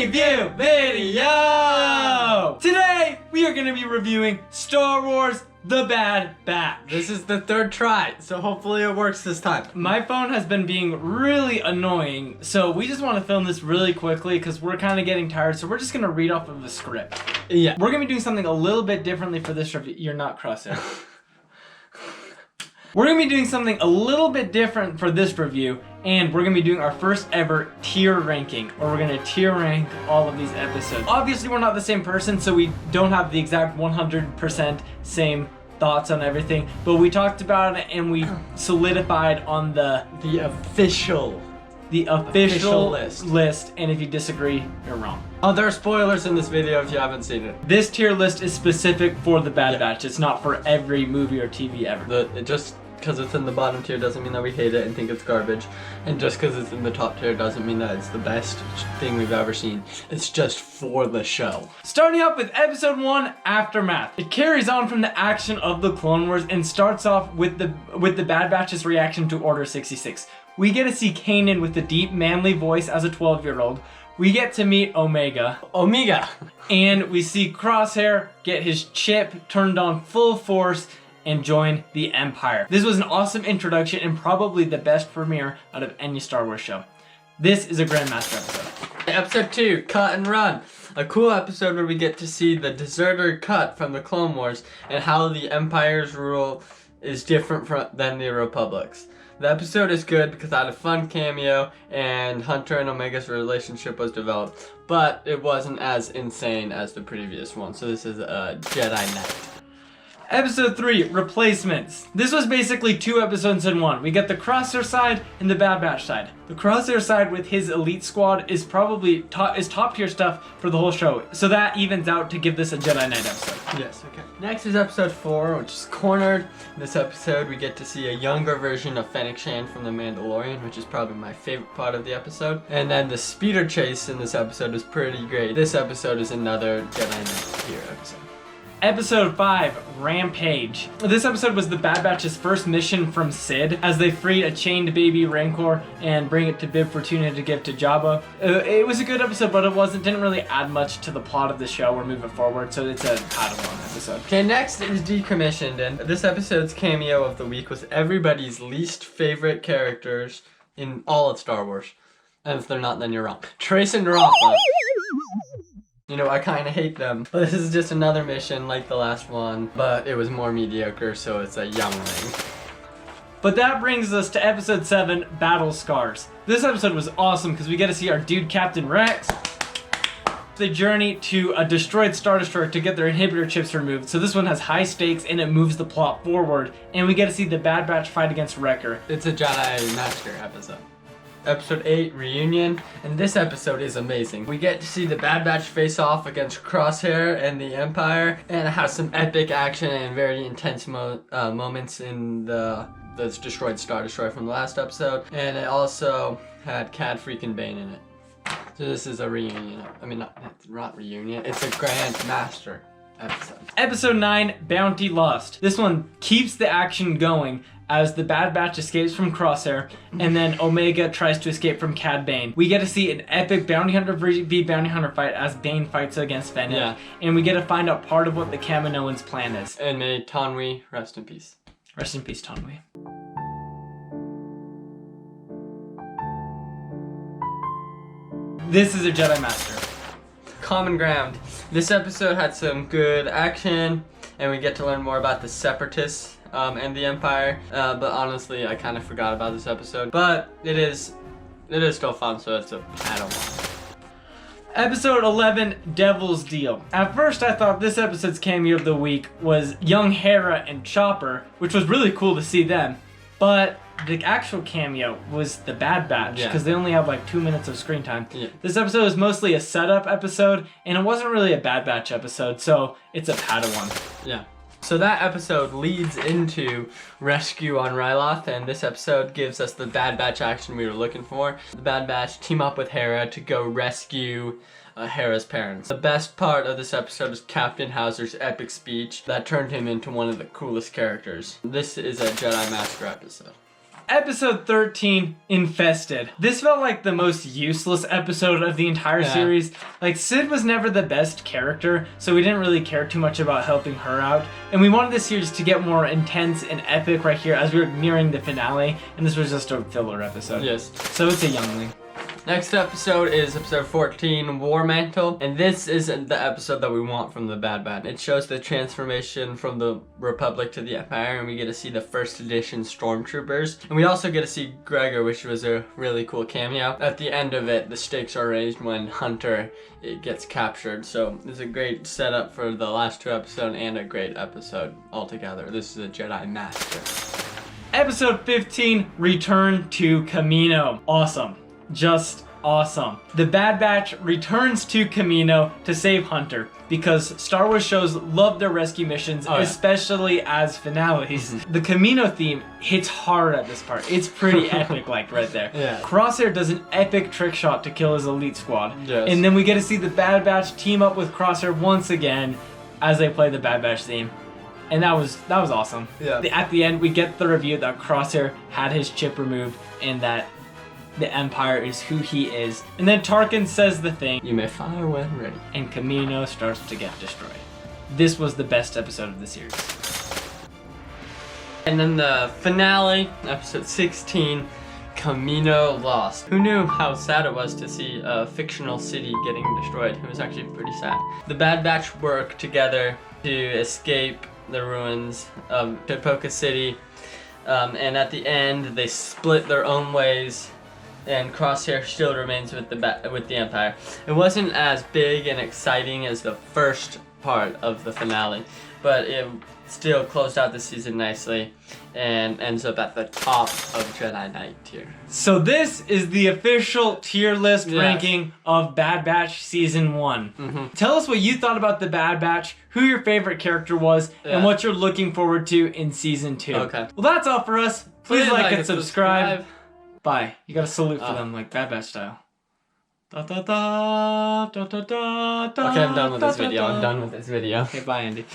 review video! Today, we are going to be reviewing Star Wars The Bad Batch. This is the third try, so hopefully it works this time. My phone has been being really annoying, so we just want to film this really quickly because we're kind of getting tired, so we're just going to read off of the script. Yeah. We're going to be doing something a little bit differently for this review. You're not Crosshair. We're going to be doing something a little bit different for this review, and we're going to be doing our first ever tier ranking, or we're going to tier rank all of these episodes. Obviously, we're not the same person, so we don't have the exact 100% same thoughts on everything, but we talked about it and we solidified on the official list, and if you disagree, you're wrong. Oh, there are spoilers in this video if you haven't seen it. This tier list is specific for The Bad Batch. It's not for every movie or TV ever. Just because it's in the bottom tier doesn't mean that we hate it and think it's garbage. And just because it's in the top tier doesn't mean that it's the best thing we've ever seen. It's just for the show. Starting up with episode 1, Aftermath. It carries on from the action of the Clone Wars and starts off with the Bad Batch's reaction to Order 66. We get to see Kanan with the deep, manly voice as a 12-year-old. We get to meet Omega. And we see Crosshair get his chip turned on full force and join the Empire. This was an awesome introduction and probably the best premiere out of any Star Wars show. This is a Grandmaster episode. Episode 2, Cut and Run. A cool episode where we get to see the deserter Cut from the Clone Wars and how the Empire's rule is different than the Republic's. The episode is good because I had a fun cameo and Hunter and Omega's relationship was developed, but it wasn't as insane as the previous one, so this is a Jedi Knight. Episode 3, Replacements. This was basically 2 episodes in one. We get the Crosshair side and the Bad Batch side. The Crosshair side with his elite squad is probably top tier stuff for the whole show, so that evens out to give this a Jedi Knight episode. Yes, okay. Next is episode 4, which is Cornered. In this episode, we get to see a younger version of Fennec Shand from The Mandalorian, which is probably my favorite part of the episode. And then the speeder chase in this episode is pretty great. This episode is another Jedi Knight tier episode. Episode 5, Rampage. This episode was the Bad Batch's first mission from Sid as they freed a chained baby Rancor and bring it to Bib Fortuna to give to Jabba. It was a good episode, but didn't really add much to the plot of the show or move it forward, so it's a Padawan episode. Okay, next is Decommissioned, and this episode's cameo of the week was everybody's least favorite characters in all of Star Wars. And if they're not, then you're wrong. Trace and Rafa. You know, I kind of hate them. But this is just another mission like the last one, but it was more mediocre, so it's a youngling. But that brings us to episode 7, Battle Scars. This episode was awesome because we get to see our dude Captain Rex. They journey to a destroyed Star Destroyer to get their inhibitor chips removed. So this one has high stakes and it moves the plot forward. And we get to see the Bad Batch fight against Wrecker. It's a Jedi Master episode. Episode 8, Reunion, and this episode is amazing. We get to see the Bad Batch face off against Crosshair and the Empire, and it has some epic action and very intense moments in the destroyed Star Destroyer from the last episode, and it also had Cad freaking Bane in it. So this is a reunion. I mean, not reunion, it's a Grand Master episode. Episode 9, Bounty Lost. This one keeps the action going as the Bad Batch escapes from Crosshair, and then Omega tries to escape from Cad Bane. We get to see an epic Bounty Hunter v Bounty Hunter fight as Bane fights against Fennec, and we get to find out part of what the Kaminoans' plan is. And may Tonwi rest in peace. Rest in peace, Tonwi. This is a Jedi Master. Common Ground. This episode had some good action, and we get to learn more about the Separatists and the Empire, but honestly I kind of forgot about this episode, but it is still fun, so it's a Padawan. Episode 11, Devil's Deal. At first I thought this episode's cameo of the week was young Hera and Chopper, which was really cool to see them, but the actual cameo was the Bad Batch, because they only have like 2 minutes of screen time. This episode is mostly a setup episode, and it wasn't really a Bad Batch episode, so it's a Padawan. Yeah. So that episode leads into Rescue on Ryloth, and this episode gives us the Bad Batch action we were looking for. The Bad Batch team up with Hera to go rescue Hera's parents. The best part of this episode is Captain Hauser's epic speech that turned him into one of the coolest characters. This is a Jedi Master episode. Episode 13, Infested. This felt like the most useless episode of the entire series. Like, Sid was never the best character, so we didn't really care too much about helping her out. And we wanted this series to get more intense and epic right here as we were nearing the finale, and this was just a filler episode. Yes. So it's a youngling. Next episode is episode 14, War Mantle, and this is the episode that we want from the Bad Batch. It shows the transformation from the Republic to the Empire, and we get to see the first edition Stormtroopers. And we also get to see Gregor, which was a really cool cameo. At the end of it, the stakes are raised when Hunter gets captured, so it's a great setup for the last 2 episodes and a great episode altogether. This is a Jedi Master. Episode 15, Return to Kamino. Awesome. Just awesome. The Bad Batch returns to Kamino to save Hunter because Star Wars shows love their rescue missions, especially as finales. The Kamino theme hits hard at this part. It's pretty epic, like right there. Yeah. Crosshair does an epic trick shot to kill his elite squad. Yes. And then we get to see the Bad Batch team up with Crosshair once again as they play the Bad Batch theme. And that was awesome. Yeah. At the end, we get the reveal that Crosshair had his chip removed and that the Empire is who he is. And then Tarkin says the thing. You may fire when ready. And Kamino starts to get destroyed. This was the best episode of the series. And then the finale, episode 16, Kamino Lost. Who knew how sad it was to see a fictional city getting destroyed? It was actually pretty sad. The Bad Batch work together to escape the ruins of Tipoca City. And at the end, they split their own ways. And Crosshair still remains with the Empire. It wasn't as big and exciting as the first part of the finale, but it still closed out the season nicely and ends up at the top of Jedi Knight tier. So this is the official tier list ranking of Bad Batch Season 1. Tell us what you thought about the Bad Batch, who your favorite character was, and what you're looking forward to in Season 2. Okay. Well, that's all for us. Please like and subscribe. subscribe. Bye. You gotta salute for them like Bad Batch style. Da, da, da, da, da, da, da, Okay, I'm done with da, this da, video. da. I'm done with this video. Okay, bye, Andy.